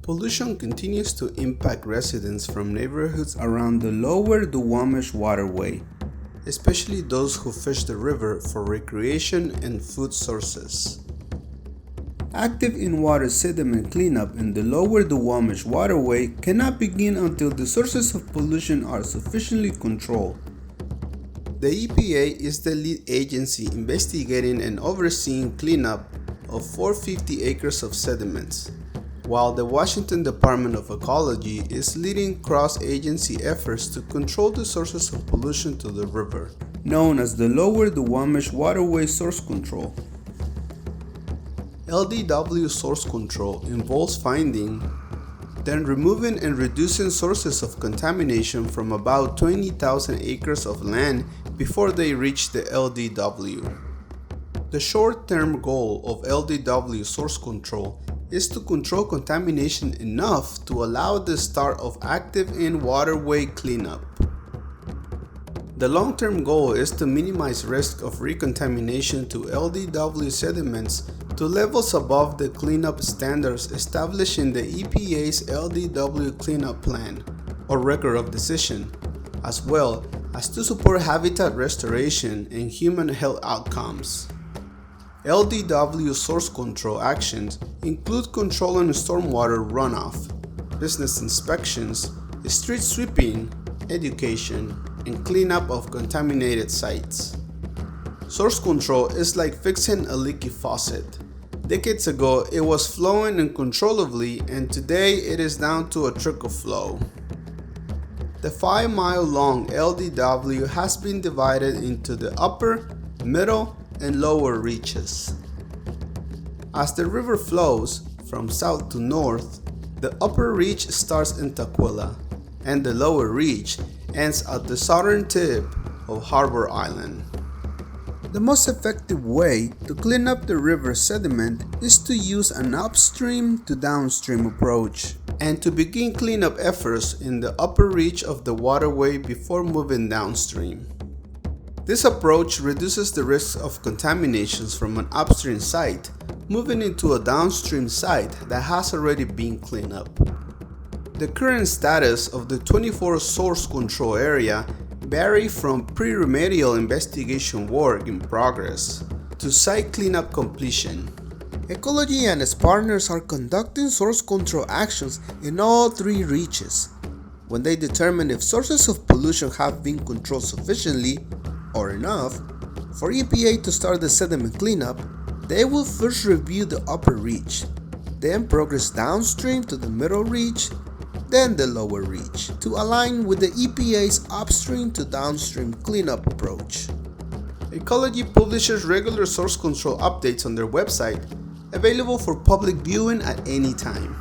Pollution continues to impact residents from neighborhoods around the lower Duwamish waterway, especially those who fish the river for recreation and food sources. Active in-water sediment cleanup in the lower Duwamish waterway cannot begin until the sources of pollution are sufficiently controlled. The EPA is the lead agency investigating and overseeing cleanup of 450 acres of sediments, while the Washington Department of Ecology is leading cross-agency efforts to control the sources of pollution to the river, known as the Lower Duwamish Waterway Source Control. LDW source control involves finding, then removing and reducing sources of contamination from about 20,000 acres of land before they reach the LDW. The short-term goal of LDW source control is to control contamination enough to allow the start of active in-waterway cleanup. The long-term goal is to minimize risk of recontamination to LDW sediments to levels above the cleanup standards established in the EPA's LDW Cleanup Plan, or Record of Decision, as well as to support habitat restoration and human health outcomes. LDW source control actions include controlling stormwater runoff, business inspections, street sweeping, education, and cleanup of contaminated sites. Source control is like fixing a leaky faucet. Decades ago, it was flowing uncontrollably, and today it is down to a trickle flow. The 5-mile-long LDW has been divided into the upper, middle, and lower reaches. As the river flows from south to north, the upper reach starts in Tukwila, and the lower reach ends at the southern tip of Harbor Island. The most effective way to clean up the river sediment is to use an upstream to downstream approach, and to begin cleanup efforts in the upper reach of the waterway before moving downstream. This approach reduces the risk of contaminations from an upstream site moving into a downstream site that has already been cleaned up. The current status of the 24 source control area vary from pre-remedial investigation work in progress to site cleanup completion. Ecology and its partners are conducting source control actions in all 3 reaches. When they determine if sources of pollution have been controlled sufficiently or enough for EPA to start the sediment cleanup, they will first review the upper reach, then progress downstream to the middle reach, then the lower reach, to align with the EPA's upstream to downstream cleanup approach. Ecology publishes regular source control updates on their website, available for public viewing at any time.